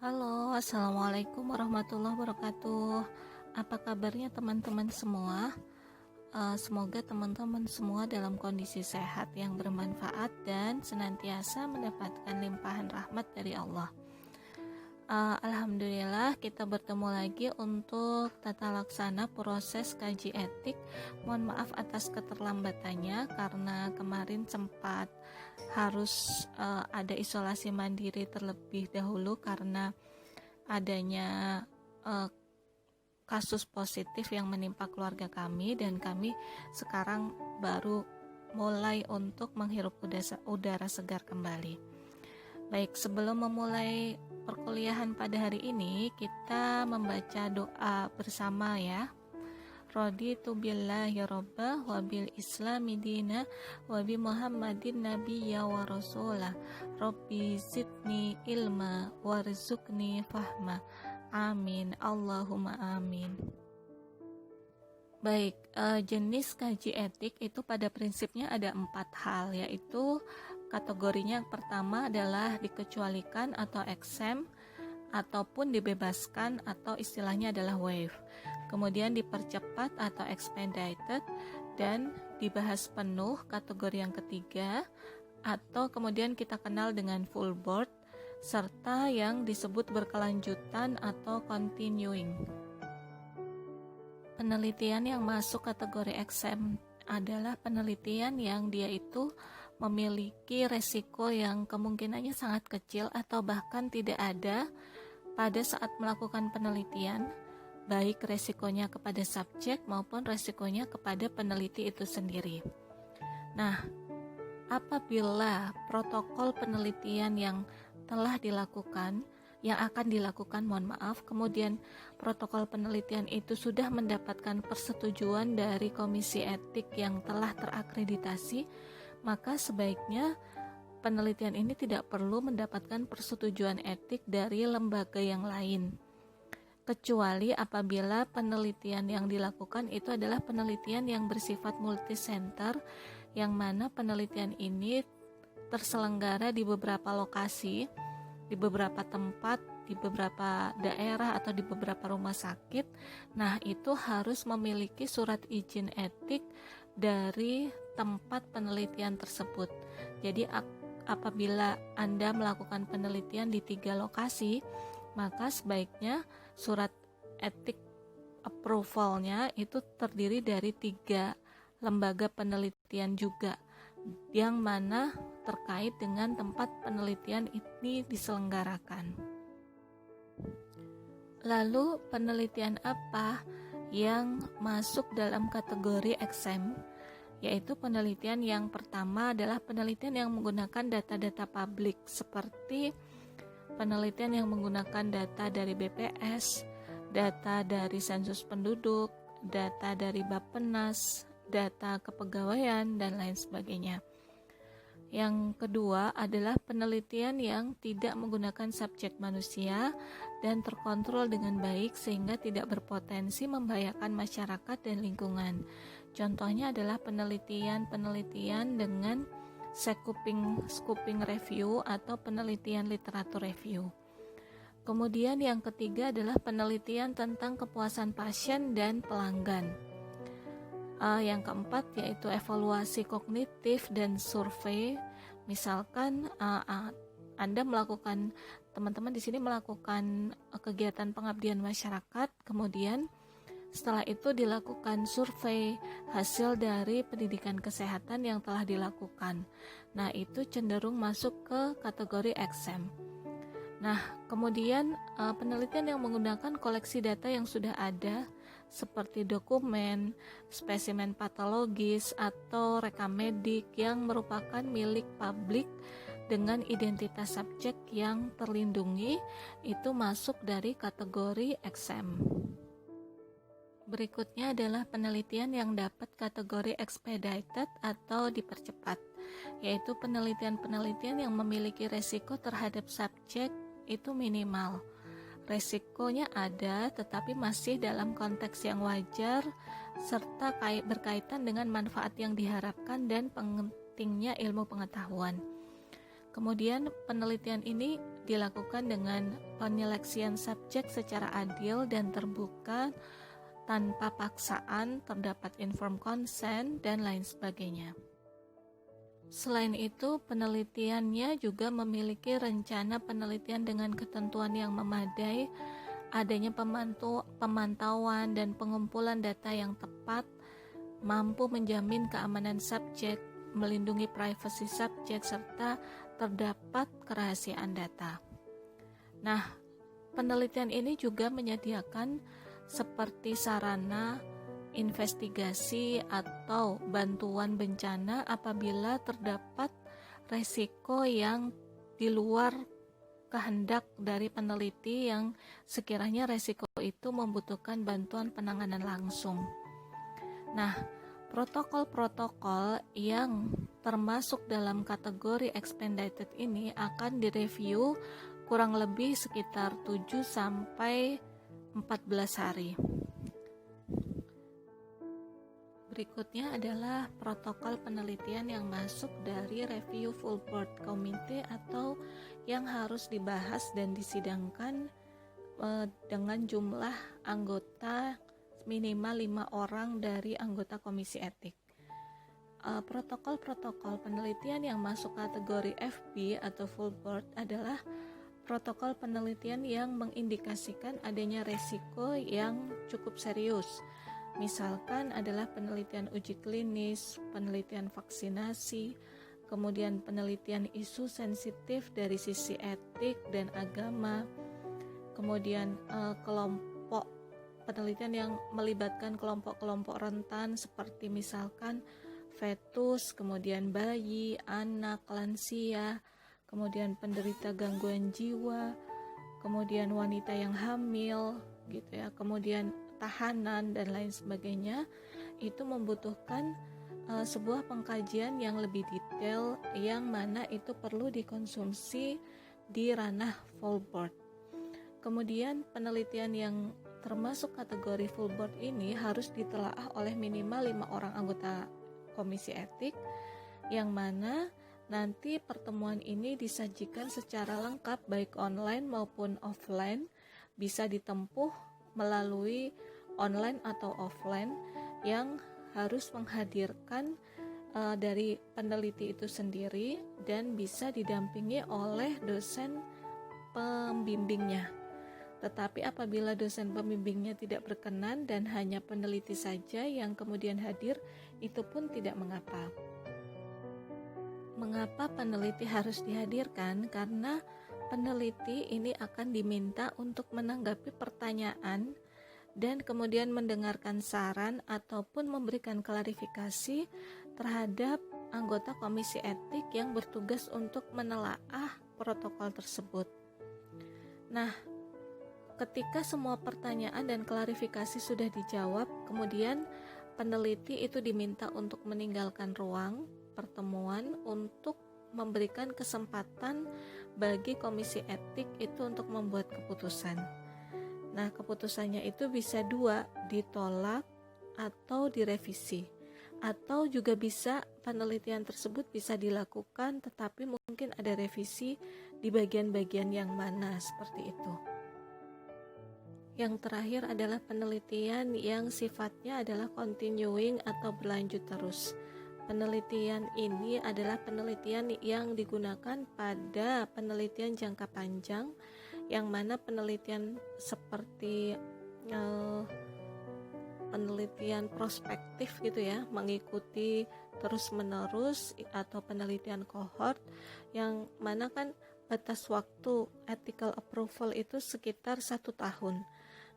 Halo, assalamualaikum warahmatullahi wabarakatuh. Apa kabarnya teman-teman semua? Semoga teman-teman semua dalam kondisi sehat yang bermanfaat dan senantiasa mendapatkan limpahan rahmat dari Allah. Alhamdulillah kita bertemu lagi untuk tata laksana proses kaji etik. Mohon maaf atas keterlambatannya karena kemarin sempat harus ada isolasi mandiri terlebih dahulu karena adanya kasus positif yang menimpa keluarga kami, dan kami sekarang baru mulai untuk menghirup udara segar kembali. Baik, sebelum memulai perkuliahan pada hari ini, kita membaca doa bersama ya. Raditu billahi robba wa bil islami dina wa bi muhammadin nabiyya wa rasulah rabbi zidni ilma warzuqni fahma amin Allahumma amin. Baik, jenis kaji etik itu pada prinsipnya ada 4 hal, yaitu kategorinya yang pertama adalah dikecualikan atau exempt, ataupun dibebaskan atau istilahnya adalah waive. Kemudian dipercepat atau expedited, dan dibahas penuh kategori yang ketiga, atau kemudian kita kenal dengan full board, serta yang disebut berkelanjutan atau continuing. Penelitian yang masuk kategori exempt adalah penelitian yang dia itu memiliki resiko yang kemungkinannya sangat kecil atau bahkan tidak ada pada saat melakukan penelitian, baik resikonya kepada subjek maupun resikonya kepada peneliti itu sendiri. Nah, apabila protokol penelitian yang telah dilakukan, yang akan dilakukan, kemudian protokol penelitian itu sudah mendapatkan persetujuan dari komisi etik yang telah terakreditasi, maka sebaiknya penelitian ini tidak perlu mendapatkan persetujuan etik dari lembaga yang lain, kecuali apabila penelitian yang dilakukan itu adalah penelitian yang bersifat multi-center, yang mana penelitian ini terselenggara di beberapa lokasi, di beberapa tempat, di beberapa daerah atau di beberapa rumah sakit. Nah, itu harus memiliki surat izin etik dari tempat penelitian tersebut. Jadi apabila Anda melakukan penelitian di 3 lokasi, maka sebaiknya surat etik approval-nya itu terdiri dari 3 lembaga penelitian juga, yang mana terkait dengan tempat penelitian ini diselenggarakan. Lalu penelitian apa yang masuk dalam kategori exempt? Yaitu penelitian yang pertama adalah penelitian yang menggunakan data-data publik, seperti penelitian yang menggunakan data dari BPS, data dari sensus penduduk, data dari Bappenas, data kepegawaian, dan lain sebagainya. Yang kedua adalah penelitian yang tidak menggunakan subjek manusia dan terkontrol dengan baik sehingga tidak berpotensi membahayakan masyarakat dan lingkungan. Contohnya adalah penelitian dengan scoping review atau penelitian literatur review. Kemudian yang ketiga adalah penelitian tentang kepuasan pasien dan pelanggan. Yang keempat yaitu evaluasi kognitif dan survei. Misalkan teman-teman di sini melakukan kegiatan pengabdian masyarakat, kemudian setelah itu dilakukan survei hasil dari pendidikan kesehatan yang telah dilakukan. Nah, itu cenderung masuk ke kategori exempt. Nah, kemudian penelitian yang menggunakan koleksi data yang sudah ada, seperti dokumen, spesimen patologis, atau rekam medik yang merupakan milik publik dengan identitas subjek yang terlindungi, itu masuk dari kategori exempt. Berikutnya adalah penelitian yang dapat kategori expedited atau dipercepat, yaitu penelitian-penelitian yang memiliki resiko terhadap subjek itu minimal. Resikonya ada, tetapi masih dalam konteks yang wajar, serta berkaitan dengan manfaat yang diharapkan dan pentingnya ilmu pengetahuan. Kemudian penelitian ini dilakukan dengan penyeleksian subjek secara adil dan terbuka tanpa paksaan, terdapat informed consent, dan lain sebagainya. Selain itu, penelitiannya juga memiliki rencana penelitian dengan ketentuan yang memadai, adanya pemantauan dan pengumpulan data yang tepat, mampu menjamin keamanan subjek, melindungi privasi subjek, serta terdapat kerahasiaan data. Nah, penelitian ini juga menyediakan seperti sarana investigasi atau bantuan bencana apabila terdapat resiko yang di luar kehendak dari peneliti yang sekiranya resiko itu membutuhkan bantuan penanganan langsung. Nah, protokol-protokol yang termasuk dalam kategori expedited ini akan direview kurang lebih sekitar 7 sampai 14 hari. Berikutnya adalah protokol penelitian yang masuk dari review full board committee atau yang harus dibahas dan disidangkan dengan jumlah anggota minimal 5 orang dari anggota komisi etik. Protokol-protokol penelitian yang masuk kategori FB atau full board adalah protokol penelitian yang mengindikasikan adanya resiko yang cukup serius. Misalkan adalah penelitian uji klinis, penelitian vaksinasi, kemudian penelitian isu sensitif dari sisi etik dan agama, kemudian kelompok penelitian yang melibatkan kelompok-kelompok rentan seperti misalkan fetus, kemudian bayi, anak, lansia, kemudian penderita gangguan jiwa, kemudian wanita yang hamil, gitu ya, kemudian tahanan dan lain sebagainya. Itu membutuhkan sebuah pengkajian yang lebih detail yang mana itu perlu dikonsumsi di ranah full board. Kemudian penelitian yang termasuk kategori full board ini harus ditelaah oleh minimal 5 orang anggota komisi etik, yang mana nanti pertemuan ini disajikan secara lengkap baik online maupun offline, bisa ditempuh melalui online atau offline, yang harus menghadirkan dari peneliti itu sendiri dan bisa didampingi oleh dosen pembimbingnya. Tetapi apabila dosen pembimbingnya tidak berkenan dan hanya peneliti saja yang kemudian hadir, itu pun tidak mengapa. Mengapa peneliti harus dihadirkan? Karena peneliti ini akan diminta untuk menanggapi pertanyaan dan kemudian mendengarkan saran ataupun memberikan klarifikasi terhadap anggota komisi etik yang bertugas untuk menelaah protokol tersebut. Nah, ketika semua pertanyaan dan klarifikasi sudah dijawab, kemudian peneliti itu diminta untuk meninggalkan ruang pertemuan untuk memberikan kesempatan bagi komisi etik itu untuk membuat keputusan. Nah, keputusannya itu bisa 2, ditolak atau direvisi. Atau juga bisa penelitian tersebut bisa dilakukan tetapi mungkin ada revisi di bagian-bagian yang mana, seperti itu. Yang terakhir adalah penelitian yang sifatnya adalah continuing atau berlanjut terus. Penelitian ini adalah penelitian yang digunakan pada penelitian jangka panjang, yang mana penelitian seperti penelitian prospektif gitu ya, mengikuti terus-menerus, atau penelitian kohort yang mana kan batas waktu ethical approval itu sekitar 1 tahun.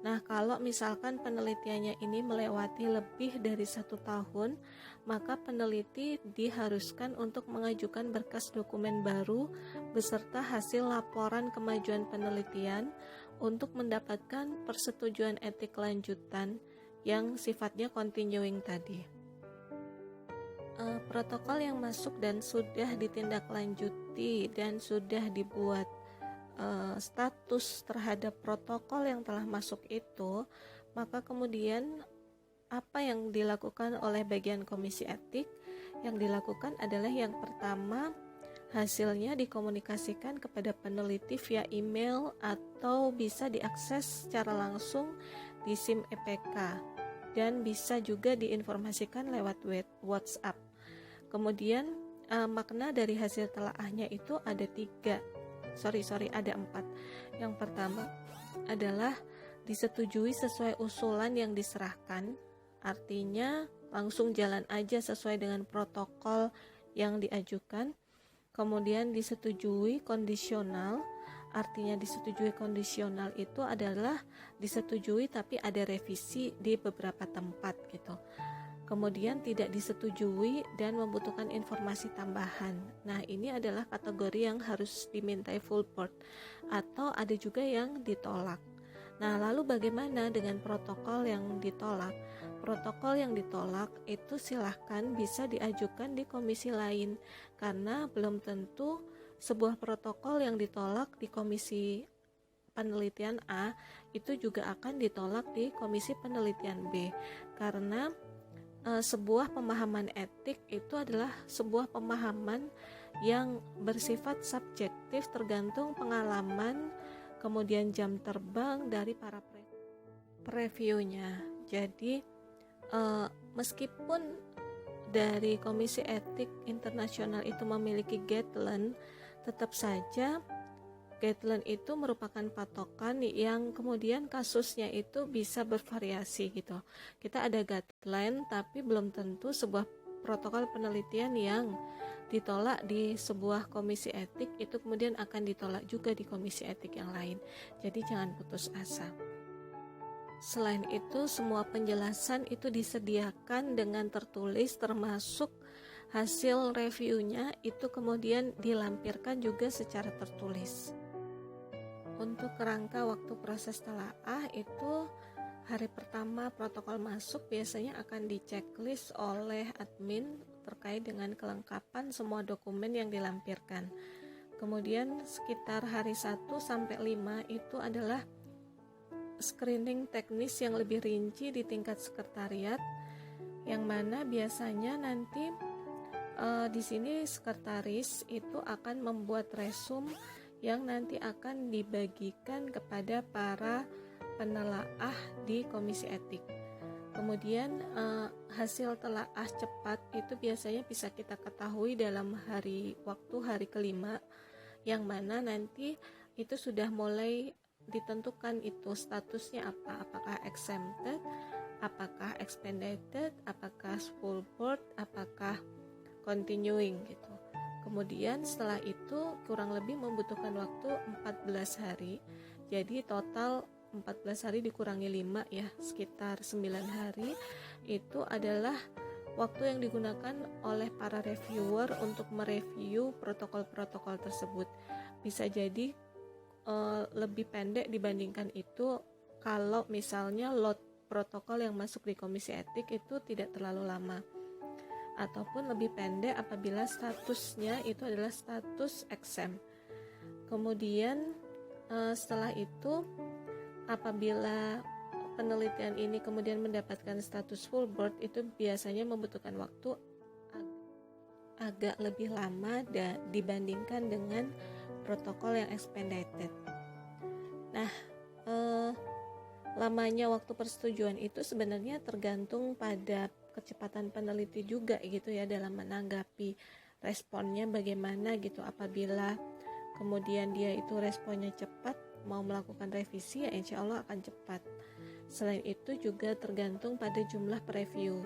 Nah, kalau misalkan penelitiannya ini melewati lebih dari 1 tahun, maka peneliti diharuskan untuk mengajukan berkas dokumen baru beserta hasil laporan kemajuan penelitian untuk mendapatkan persetujuan etik lanjutan yang sifatnya continuing tadi. Protokol yang masuk dan sudah ditindaklanjuti dan sudah dibuat status terhadap protokol yang telah masuk itu, maka kemudian apa yang dilakukan oleh bagian komisi etik? Yang dilakukan adalah yang pertama, Hasilnya dikomunikasikan kepada peneliti via email atau bisa diakses secara langsung di SIM EPK dan bisa juga diinformasikan lewat WhatsApp. Kemudian makna dari hasil telaahnya itu ada ada 4. Yang pertama adalah disetujui sesuai usulan yang diserahkan, artinya langsung jalan aja sesuai dengan protokol yang diajukan. Kemudian disetujui kondisional, artinya disetujui kondisional itu adalah disetujui tapi ada revisi di beberapa tempat gitu. Kemudian tidak disetujui dan membutuhkan informasi tambahan. Nah, ini adalah kategori yang harus dimintai full board, atau ada juga yang ditolak. Nah, lalu bagaimana dengan protokol yang ditolak? Protokol yang ditolak itu silahkan bisa diajukan di komisi lain, karena belum tentu sebuah protokol yang ditolak di komisi penelitian A itu juga akan ditolak di komisi penelitian B, karena sebuah pemahaman etik itu adalah sebuah pemahaman yang bersifat subjektif, tergantung pengalaman, kemudian jam terbang dari para previewnya. Jadi meskipun dari Komisi Etik Internasional itu memiliki guideline, tetap saja guideline itu merupakan patokan yang kemudian kasusnya itu bisa bervariasi gitu. Kita ada guideline tapi belum tentu sebuah protokol penelitian yang ditolak di sebuah komisi etik itu kemudian akan ditolak juga di komisi etik yang lain. Jadi jangan putus asa. Selain itu, semua penjelasan itu disediakan dengan tertulis, termasuk hasil reviewnya itu kemudian dilampirkan juga secara tertulis. Untuk kerangka waktu proses telaah itu, hari pertama protokol masuk biasanya akan diceklis oleh admin terkait dengan kelengkapan semua dokumen yang dilampirkan. Kemudian sekitar hari 1 sampai 5 itu adalah screening teknis yang lebih rinci di tingkat sekretariat, yang mana biasanya nanti di sini sekretaris itu akan membuat resume yang nanti akan dibagikan kepada para penelaah di komisi etik. Kemudian hasil telaah cepat itu biasanya bisa kita ketahui dalam hari kelima, yang mana nanti itu sudah mulai ditentukan itu statusnya apakah exempted, apakah expedited, apakah full board, apakah continuing gitu. Kemudian setelah itu kurang lebih membutuhkan waktu 14 hari. Jadi total 14 hari dikurangi 5 ya, sekitar 9 hari itu adalah waktu yang digunakan oleh para reviewer untuk mereview protokol-protokol tersebut. Bisa jadi lebih pendek dibandingkan itu kalau misalnya load protokol yang masuk di komisi etik itu tidak terlalu lama, ataupun lebih pendek apabila statusnya itu adalah status exempt. Kemudian setelah itu apabila penelitian ini kemudian mendapatkan status full board itu biasanya membutuhkan waktu agak lebih lama dibandingkan dengan protokol yang expedited. Nah, lamanya waktu persetujuan itu sebenarnya tergantung pada kecepatan peneliti juga gitu ya dalam menanggapi responnya bagaimana gitu. Apabila kemudian dia itu responnya cepat, mau melakukan revisi ya insya Allah akan cepat. Selain itu juga tergantung pada jumlah preview.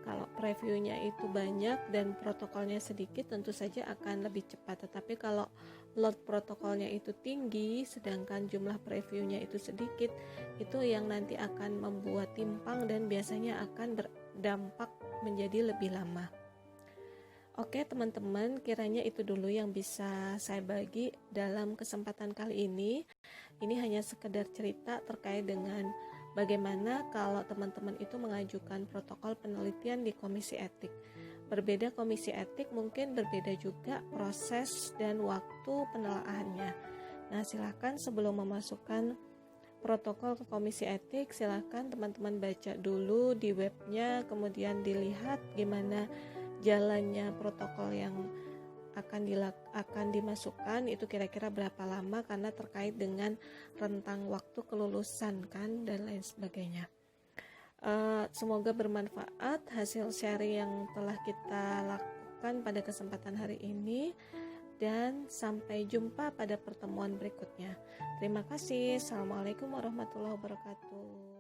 Kalau previewnya itu banyak dan protokolnya sedikit tentu saja akan lebih cepat. Tetapi kalau load protokolnya itu tinggi sedangkan jumlah previewnya itu sedikit, itu yang nanti akan membuat timpang dan biasanya akan berdampak menjadi lebih lama. Oke teman-teman, kiranya itu dulu yang bisa saya bagi dalam kesempatan kali ini. Ini hanya sekedar cerita terkait dengan bagaimana kalau teman-teman itu mengajukan protokol penelitian di komisi etik. Berbeda komisi etik mungkin berbeda juga proses dan waktu penelaahannya. Nah silahkan sebelum memasukkan protokol ke komisi etik, silahkan teman-teman baca dulu di webnya, kemudian dilihat gimana jalannya protokol yang akan dimasukkan itu kira-kira berapa lama, karena terkait dengan rentang waktu kelulusan kan dan lain sebagainya. Semoga bermanfaat hasil sharing yang telah kita lakukan pada kesempatan hari ini, dan sampai jumpa pada pertemuan berikutnya. Terima kasih. Assalamualaikum warahmatullahi wabarakatuh.